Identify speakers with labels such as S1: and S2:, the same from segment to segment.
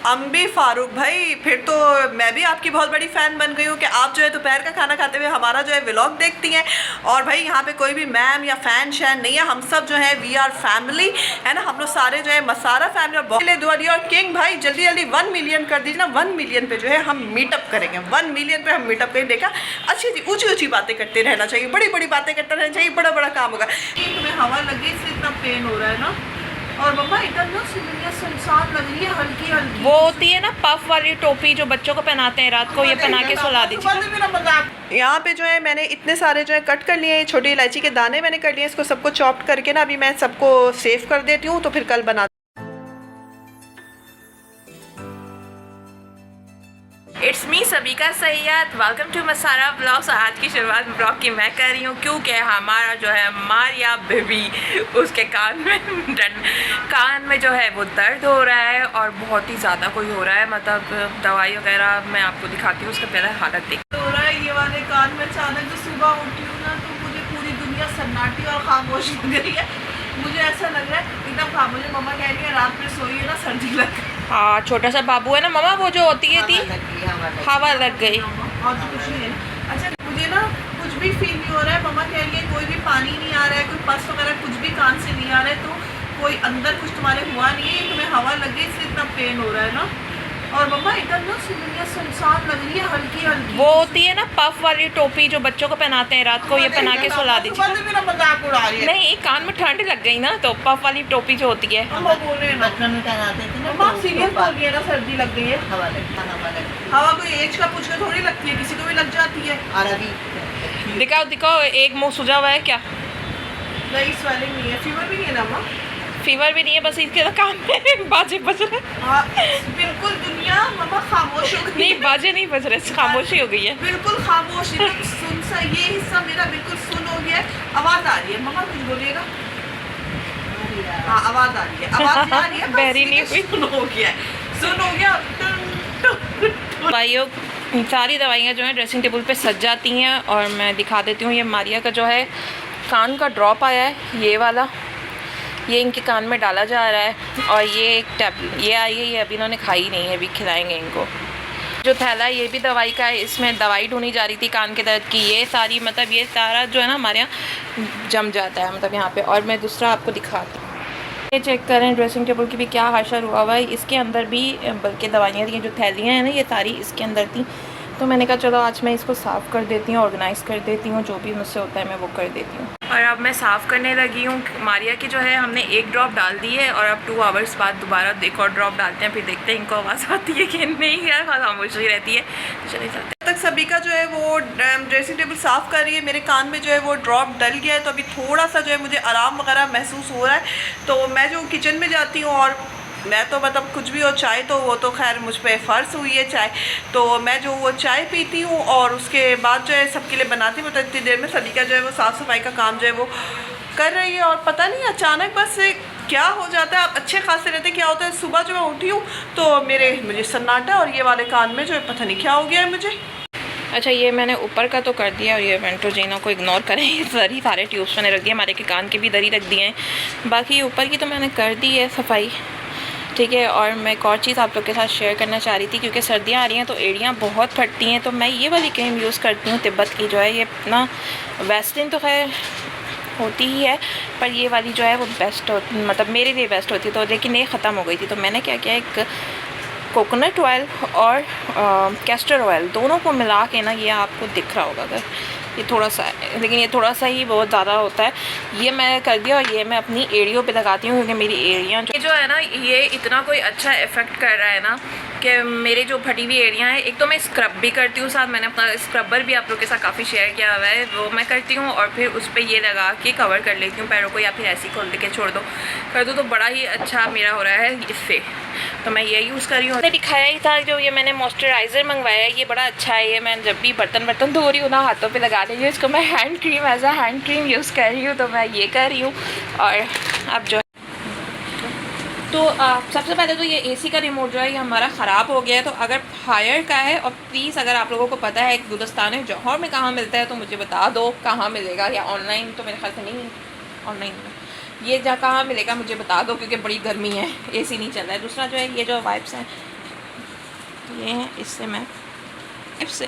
S1: अम्बी फारूक भाई, फिर तो मैं भी आपकी बहुत बड़ी फ़ैन बन गई हूँ कि आप जो है दोपहर का खाना खाते हुए हमारा जो है व्लॉग देखती हैं। और भाई यहाँ पे कोई भी मैम या फ़ैन शैन नहीं है, हम सब जो है वी आर फैमिली, है ना। हम लोग सारे जो है मसारा फैमिली। और बहुत दुआ दी। और किंग भाई जल्दी जल्दी 1 मिलियन कर दीजिए ना। 1 मिलियन पे जो है हम मीटअप करेंगे। 1 मिलियन पे हम मीटअप करें। देखा, अच्छी अच्छी ऊँची ऊँची बातें करते रहना चाहिए, बड़ी बड़ी बातें करते रहना चाहिए, बड़ा बड़ा काम होगा। तुम्हें हवा लगी इससे इतना पेन हो रहा है ना। और मम्मा इधर ना दुनिया सुनसान लग रही है, हल्की हल्की।
S2: वो होती है ना पफ वाली टोपी जो बच्चों को पहनाते हैं रात को, ये पहना के सुला दीजिए।
S1: यहाँ पे जो है मैंने इतने सारे जो है कट कर लिए हैं, छोटी इलायची के दाने मैंने कर लिए, इसको सबको चॉप्ड करके ना अभी मैं सबको सेव कर देती हूँ, तो फिर कल बना।
S2: It's me Sabika Syed, welcome to मसारा ब्लॉग्स। आज की शुरुआत ब्लॉग की मैं कर रही हूँ क्योंकि हमारा जो है मारिया बेबी, उसके कान में जो है वो दर्द हो रहा है और बहुत ही ज़्यादा कोई हो रहा है, मतलब दवाई वगैरह मैं आपको दिखाती हूँ। उसका पहले हालत देख
S1: हो रहा है ये वाले कान में। अचानक जो सुबह उठी हूँ ना तो मुझे पूरी दुनिया सन्नाटी और खामोश हो गई है। मुझे ऐसा लग रहा है एकदम खामोश। मम्मा कह रही है रात में सोई है ना, सर्दी लग गई।
S2: हाँ, छोटा सा बाबू है ना मम्मा, वो जो होती है थी हवा लग गई।
S1: और तो कुछ नहीं है। अच्छा, मुझे ना कुछ भी फील नहीं हो रहा है। मम्मा कह रही है कोई भी पानी नहीं आ रहा है, कोई पस वगैरह कुछ भी कान से नहीं आ रहा है, तो कोई अंदर कुछ तुम्हारे हुआ नहीं है, तुम्हें हवा लग गई इससे इतना पेन हो रहा है ना। और मम्मा इधर ना दुनिया सुनसान लग रही है, हल्की हल्की।
S2: वो होती है ना पफ वाली टोपी जो बच्चों को पहनाते हैं रात को, ये पहना के सुला दीजिए।
S1: मेरा मजाक उड़ा रही है।
S2: नहीं, कान में ठंड लग गई ना, तो पफ वाली टोपी जो होती है।
S1: हम बोल रहे हैं बचपन में पहनाते थे ना। मम्मा सीरियस बोल रही है ना, सर्दी लग गई है। हवा कोई एज का पूछ के थोड़ी लगती है, किसी को भी लग जाती है। और अभी
S2: दिखाओ दिखाओ, एक मुंह सुझा हुआ है क्या?
S1: नहीं, स्वेलिंग नहीं है, फीवर भी नहीं है ना माँ।
S2: फीवर भी नहीं है, बस इसके कान में बाजे बज रहे।
S1: हाँ, बिल्कुल दुनिया मम्मा खामोश हो गई।
S2: नहीं, बाजे नहीं बज रहे, खामोशी हो गई है।
S1: बिल्कुल खामोश, सुन सा ये हिस्सा मेरा बिल्कुल सुन हो गया है। आवाज आ रही है मम्मा, कुछ बोलिएगा। हाँ, आवाज आ रही है, आवाज आ रही है।
S2: बहरी नहीं हुई,
S1: सुन हो गया, सुन हो गया।
S2: दवाइयों, सारी दवाइयाँ जो है ड्रेसिंग टेबल पे सज जाती हैं। और मैं दिखा देती हूँ, ये मारिया का जो है कान का ड्रॉप आया है, ये वाला, ये इनके कान में डाला जा रहा है। और ये एक टैबलेट ये आई है, ये अभी इन्होंने खाई नहीं है, अभी खिलाएंगे इनको। जो थैला है ये भी दवाई का है, इसमें दवाई ढूंढी जा रही थी कान के दर्द की। ये सारी, मतलब ये सारा जो है ना हमारे यहाँ जम जाता है, मतलब यहाँ पे। और मैं दूसरा आपको दिखाती हूँ, ये चेक करें ड्रेसिंग टेबल की भी क्या हाशर हुआ हुआ है। इसके अंदर भी बल्कि दवाइयाँ थी, जो थैलियाँ हैं ना ये सारी इसके अंदर थी। तो मैंने कहा चलो आज मैं इसको साफ़ कर देती हूँ, ऑर्गेनाइज़ कर देती हूँ, जो भी मुझसे होता है मैं वो कर देती हूँ। और अब मैं साफ़ करने लगी हूँ। मारिया की जो है हमने एक ड्रॉप डाल दी है और अब 2 आवर्स बाद दोबारा एक और ड्रॉप डालते हैं, फिर देखते हैं इनको आवाज़ आती है कि नहीं। यार खामोशी रहती है, तो चले चलते हैं।
S1: तक सभी का जो है वो ड्रेसिंग टेबल साफ़ कर रही है। मेरे कान में जो है वो ड्रॉप डल गया है, तो अभी थोड़ा सा जो है मुझे आराम वगैरह महसूस हो रहा है। तो मैं जो किचन में जाती हूँ, और मैं तो मतलब कुछ भी हो, चाय तो वो तो खैर मुझ पर फ़र्ज हुई है चाय, तो मैं जो वो चाय पीती हूँ और उसके बाद जो है सबके लिए बनाती हूँ। तो इतनी देर में सभी का जो है वो साफ़ सफाई का काम जो है वो कर रही है। और पता नहीं अचानक बस क्या हो जाता है। आप अच्छे खासे रहते, क्या होता है सुबह जो मैं उठी हूँ तो मुझे सन्नाटा, और ये वाले कान में जो है पता नहीं क्या हो गया है मुझे।
S2: अच्छा, ये मैंने ऊपर का तो कर दिया, और ये वेंट्रोजेनो को इग्नोर करें, ये दरी सारे ट्यूब्स मैंने रख दिए, हमारे के कान के भी दरी रख दिए हैं। बाकी ऊपर की तो मैंने कर दी है सफाई, ठीक है। और मैं एक और चीज़ आप लोग के साथ शेयर करना चाह रही थी, क्योंकि सर्दियाँ आ रही हैं तो एड़ियाँ बहुत फटती हैं, तो मैं ये वाली क्रीम यूज़ करती हूँ तिब्बत की, जो है ये ना वेस्लिन तो खैर होती ही है, पर ये वाली जो है वो बेस्ट होती, मतलब मेरे लिए बेस्ट होती। तो लेकिन ये ख़त्म हो गई थी, तो मैंने क्या किया, एक कोकोनट ऑयल और कैस्टर ऑयल दोनों को मिला के ना, ये आपको दिख रहा होगा अगर, ये थोड़ा सा है लेकिन ये थोड़ा सा ही बहुत ज़्यादा होता है, ये मैं कर दिया। और ये मैं अपनी एड़ियों पे लगाती हूँ, क्योंकि मेरी एड़ियाँ जो है ना, ये इतना कोई अच्छा इफ़ेक्ट कर रहा है ना कि मेरे जो फटी हुई एड़ियाँ हैं, एक तो मैं स्क्रब भी करती हूँ साथ, मैंने अपना स्क्रबर भी आप लोग के साथ काफ़ी शेयर किया हुआ है, वो मैं करती हूँ। और फिर उस पर ये लगा के कवर कर लेती हूँ पैरों को, या फिर ऐसे ही खोल के छोड़ दो कर दो, तो बड़ा ही अच्छा मेरा हो रहा है इससे। तो मैं ये यूज़ कर रही हूँ। मैंने दिखाया ही था, जो ये मैंने मॉइस्चराइज़र मंगवाया है, ये बड़ा अच्छा है। ये मैं जब भी बर्तन धो रही हूँ ना, हाथों पे लगा रही हूँ इसको, मैं hand cream as a hand cream use कर रही हूँ, तो मैं ये कर रही हूँ। और अब जो तो सबसे पहले तो ये एसी का रिमोट जो है ये हमारा ख़राब हो गया है, तो अगर हायर का है, और प्लीज़ अगर आप लोगों को पता है गुलिस्तान जौहर में कहाँ मिलता है तो मुझे बता दो कहाँ मिलेगा, या ऑनलाइन तो मेरे ख्याल से नहीं, ऑनलाइन ये जहाँ कहाँ मिलेगा मुझे बता दो, क्योंकि बड़ी गर्मी है, एसी नहीं चल रहा है। दूसरा जो है ये जो वाइप्स हैं ये हैं, इससे मैं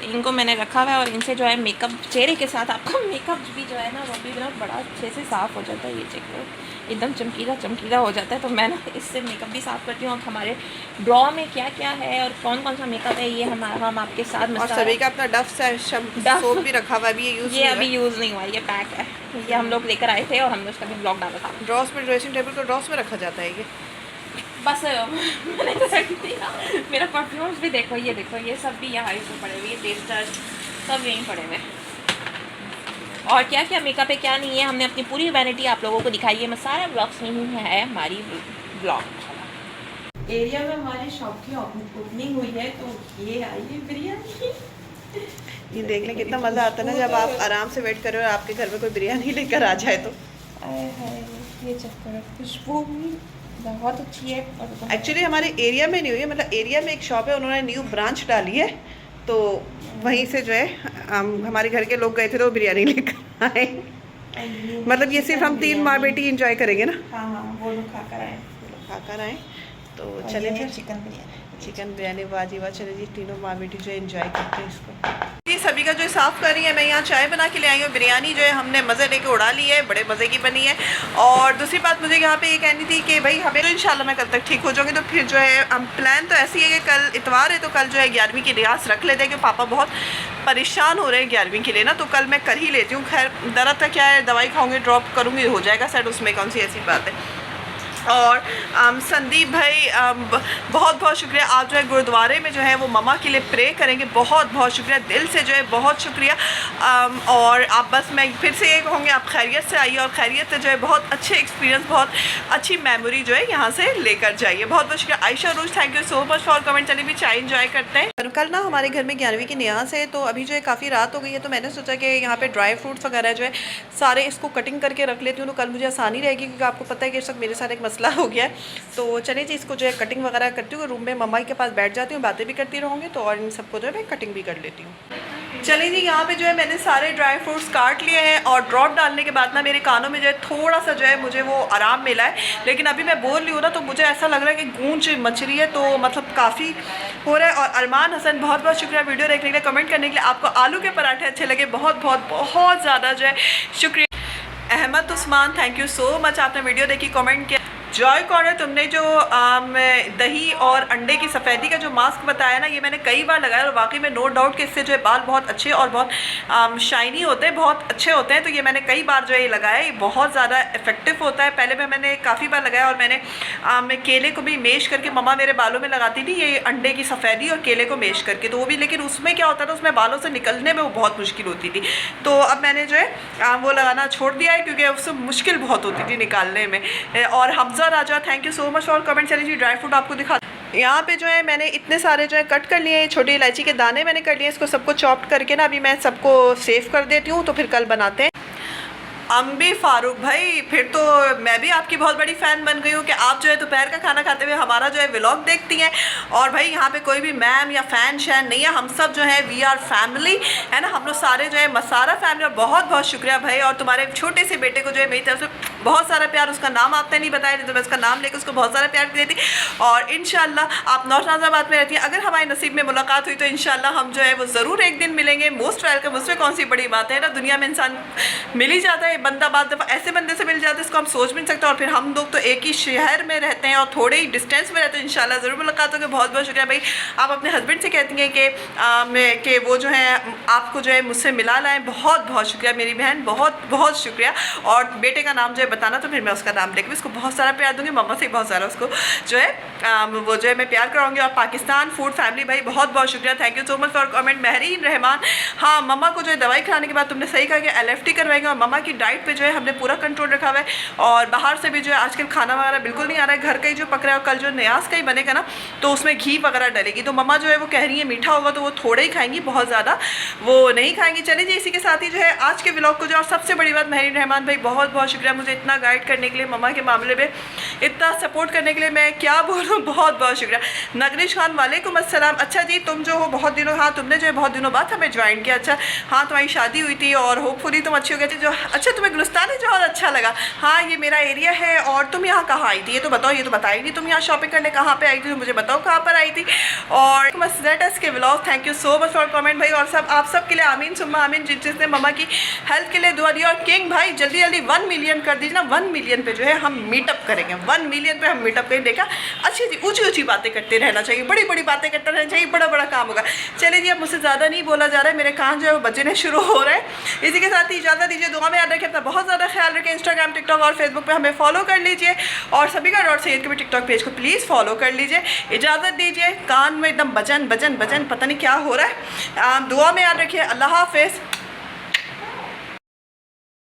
S2: इनको मैंने रखा हुआ है और इनसे जो है मेकअप चेहरे के साथ आपका मेकअप भी जो है ना वो भी ना बड़ा अच्छे से साफ़ हो जाता है। ये चेक करो, एकदम चमकीला चमकीला हो जाता है। तो मैं ना इससे मेकअप भी साफ़ करती हूँ। हमारे ड्रॉ में क्या क्या है और कौन कौन सा मेकअप है ये हम आपके साथ
S1: और सभी का अपना डफ सोप भी रखा हुआ है,
S2: ये अभी यूज़ नहीं हुआ, ये पैक है। ये हम लोग लेकर आए थे और हमने उसका भी ब्लॉग डाला था।
S1: ड्रॉस में, ड्रेसिंग टेबल को ड्रॉस में रखा जाता है ये।
S2: बस मैंने रख दिया। मेरा परफ्यूम्स भी देखो, ये सब भी यहाँ इसमें पड़े हुए, ये टेस्टर सब यहीं पड़े हुए। और क्या क्या मेकअप है क्या नहीं है हमने अपनी पूरी वैनिटी आप लोगों को दिखाई है। मैं सारा ब्लॉग्स में ही है हमारी ब्लॉग। एरिया में हमारी शॉप की ओपनिंग हुई है, तो ये आई है बिरयानी।
S1: ये देखने कितना मज़ा आता है ना जब आप आराम से वेट कर रहे हो और आपके घर में कोई बिरयानी लेकर आ जाए तो।
S2: ये चक्कर खुशबू बहुत अच्छी है।
S1: एक्चुअली हमारे एरिया में नहीं हुई है, मतलब एरिया में एक शॉप है, उन्होंने न्यू ब्रांच डाली है, तो वहीं से जो है हमारे घर के लोग गए थे तो बिरयानी लेकर आए। मतलब ये सिर्फ हम 3 माँ बेटी इंजॉय करेंगे ना।
S2: हाँ, वो लोग
S1: खाकर आए तो चले फिर चिकन बिरयानी बाजी वाह। चले जी, तीनों माँ बेटी जो एंजॉय करते हैं इसको। ये सभी का जो साफ़ कर रही है, मैं यहाँ चाय बना के ले आई हूँ। बिरयानी जो है हमने मज़े लेके उड़ा ली है, बड़े मज़े की बनी है। और दूसरी बात मुझे यहाँ पे ये कहनी थी कि भाई हमें तो इंशाल्लाह मैं कल तक ठीक हो जाऊँगी, तो फिर जो है हम प्लान तो ऐसी है कि कल इतवार है तो कल जो है 11वीं की रियाज रख लेते हैं, क्योंकि पापा बहुत परेशान हो रहे हैं 11वीं के लिए ना, तो कल मैं कर ही लेती हूँ। खैर दर्द क्या है, दवाई खाऊँगी, ड्रॉप करूँगी, हो जाएगा सेट, उसमें कौन सी ऐसी बात है। और संदीप भाई बहुत बहुत शुक्रिया, आप जो है गुरुद्वारे में जो है वो मम्मा के लिए प्रे करेंगे, बहुत बहुत शुक्रिया, दिल से जो है बहुत शुक्रिया। और आप बस मैं फिर से ये कहूँगी आप खैरियत से आइए और खैरियत से जो है बहुत अच्छे एक्सपीरियंस, बहुत अच्छी मेमोरी जो है यहाँ से लेकर जाइए। बहुत बहुत शुक्रिया। आयशा रूज, thank you so much for comment. चलिए भी चाय इंजॉय करते हैं। कल ना हमारे घर में 11वीं की न्यास है, तो अभी जो है काफ़ी रात हो गई है, तो मैंने सोचा कि यहाँ पे ड्राई फ्रूट्स वगैरह जो है सारे इसको कटिंग करके रख लेती हूँ, तो कल मुझे आसानी रहेगी, क्योंकि आपको पता है कि इस वक्त मेरे साथ एक मसला हो गया है। तो चलिए जी, इसको जो है कटिंग वगैरह करती हूँ, रूम में मम्मा के पास बैठ जाती हूँ, बातें भी करती रहूँगी, तो और इन सबको जो है मैं कटिंग भी कर लेती हूँ। चलिए जी, यहाँ पे जो है मैंने सारे ड्राई फ्रूट्स काट लिए हैं और ड्रॉप डालने के बाद ना मेरे कानों में जो है थोड़ा सा जो है मुझे वो आराम मिला है, लेकिन अभी मैं बोल रही हूँ ना तो मुझे ऐसा लग रहा है कि गूंज मच रही है, तो मतलब काफ़ी हो रहा है। और अरमान हसन, बहुत बहुत शुक्रिया वीडियो देखने के लिए, कमेंट करने के लिए। आपको आलू के पराठे अच्छे लगे, बहुत बहुत बहुत ज़्यादा जो है शुक्रिया। Ahmed Usman, thank you so much, आपने वीडियो देखी, कमेंट किया। जॉय कॉर्नर, तुमने जो दही और अंडे की सफ़ेदी का जो मास्क बताया ना, ये मैंने कई बार लगाया और वाकई में नो डाउट कि इससे जो है बाल बहुत अच्छे और बहुत शाइनी होते हैं, बहुत अच्छे होते हैं। तो ये मैंने कई बार जो है ये लगाया, ये बहुत ज़्यादा इफेक्टिव होता है। पहले मैंने काफ़ी बार लगाया और मैंने केले को भी मेश करके, मम्मा मेरे बालों में लगाती थी ये अंडे की सफ़ेदी और केले को मेश करके, तो वो भी, लेकिन उसमें क्या होता था, उसमें बालों से निकलने में वो बहुत मुश्किल होती थी। तो अब मैंने जो है वो लगाना छोड़ दिया है, क्योंकि उससे मुश्किल बहुत होती थी निकालने में। और Raja, thank you so much for comment. चलिए जी, ड्राई फ्रूट आपको दिखा, यहाँ पे जो है मैंने इतने सारे जो है कट कर लिए हैं, छोटी इलायची के दाने मैंने कर लिए, इसको सबको चॉप्ड करके ना अभी मैं सबको सेव कर देती हूँ, तो फिर कल बनाते हैं। अम्बी फारूक भाई, फिर तो मैं भी आपकी बहुत बड़ी फ़ैन बन गई हूँ कि आप जो है दोपहर का खाना खाते हुए हमारा जो है व्लॉग देखती हैं। और भाई यहाँ पे कोई भी मैम या फ़ैन शैन नहीं है, हम सब जो है वी आर फैमिली, है ना, हम लोग सारे जो है मसारा फैमिली। और बहुत बहुत शुक्रिया भाई, और तुम्हारे छोटे से बेटे को जो है मेरी तरफ से बहुत सारा प्यार। उसका नाम आपने नहीं बताया, तो मैं उसका नाम लेकर उसको बहुत सारा प्यार देती। और इंशाल्लाह आप नौशनाजाबाद में रहती हैं, अगर हमारे नसीब में मुलाकात हुई तो इंशाल्लाह हम जो है वो ज़रूर एक दिन मिलेंगे। मोस्ट वेलकम, उसमें कौन सी बड़ी बात है ना, दुनिया में इंसान मिल ही जाता है, बंदा बाद दफ़ा ऐसे बंदे से मिल जाता है इसको हम सोच भी नहीं सकते। और फिर हम लोग तो एक ही शहर में रहते हैं और थोड़े ही डिस्टेंस में रहते हैं, इंशाल्लाह ज़रूर मुलाकात होगी। बहुत बहुत शुक्रिया भाई। आप अपने हस्बैंड से कहती हैं कि वो जो है आपको जो है मुझसे मिला लाएँ, बहुत बहुत शुक्रिया मेरी बहन, बहुत बहुत शुक्रिया। और बेटे का नाम जो है बताना, तो फिर मैं उसका नाम लेकर उसको बहुत सारा प्यार दूँगी, मम्मा से बहुत सारा उसको जो है वो जो है मैं प्यार कराऊँगी। और पाकिस्तान फूड फैमिली भाई, बहुत बहुत शुक्रिया, thank you so much for comment. Mehreen Rahman, हाँ मम्मा को जो है दवाई खाने के बाद तुमने सही कहा कि LFT करवाएंगे, और मम्मा की डाइट पे जो है हमने पूरा कंट्रोल रखा हुआ है। और बाहर से भी जो है आजकल खाना वगैरह बिल्कुल नहीं आ रहा है, घर का ही जो पक रहा है। और कल जो न्यास का ही बनेगा ना, तो उसमें घी वगैरह डलेगी, तो मम्मा जो है वो कह रही है मीठा होगा तो वो थोड़ा ही खाएंगी, बहुत ज़्यादा वो नहीं खाएंगी। चलिए जी, इसी के साथ ही जो है आज के व्लॉग को जो, और सबसे बड़ी बात महरीन रहमान भाई, बहुत बहुत शुक्रिया मुझे इतना गाइड करने के लिए, मम्मा के मामले में इतना सपोर्ट करने के लिए मैं क्या बोलूँ, बहुत बहुत शुक्रिया। नगरीश खान वालेकुम अस्सलाम। अच्छा जी, तुम जो हो बहुत दिनों, हाँ तुमने जो है बहुत दिनों बाद हमें ज्वाइन किया। अच्छा हाँ, तुम्हारी शादी हुई थी और होपफुली तुम अच्छी हो गई थी। जो अच्छा तुम्हें गुलिस्तान जो बहुत अच्छा लगा। हाँ ये मेरा एरिया है। और तुम यहाँ कहाँ आई थी ये तो बताओ, ये तो बताई नहीं। तुम यहाँ शॉपिंग करने कहाँ पे आई थी, तो मुझे बताओ कहाँ पर आई थी। और मसलेटस के vlog, thank you so much for comment भाई। और सब आप सब के लिए आमीन सुम्मा आमीन, जिसने मम्मा की हेल्थ के लिए दुआ दी। और किंग भाई जल्दी जल्दी 1 मिलियन कर दीजिए ना। 1 मिलियन पे जो है हम मीटअप करेंगे। 1 मिलियन पे हम मीटअप करेंगे। देखा, अच्छी ऊँची ऊँची बातें करते रहना चाहिए, बड़ी बड़ी बातें करते रहना चाहिए, बड़ा बड़ा काम होगा। चलिए जी, अब मुझसे ज़्यादा नहीं बोला जा रहा है, मेरे कान जो है वो बजने शुरू हो रहे हैं। इसी के साथ ही इजाज़त दीजिए। दुआ में याद रखें, अपना बहुत ज़्यादा ख्याल रखें। इंस्टाग्राम, टिकटॉक और फेसबुक पे हमें फॉलो कर लीजिए। और सभी का डॉट सैयद के भी टिकटॉक पेज को प्लीज़ फॉलो कर लीजिए। इजाज़त दीजिए। कान में एकदम बजन बजन बजन, पता नहीं क्या हो रहा है। दुआ में याद रखिए। अल्लाह हाफ़िज़।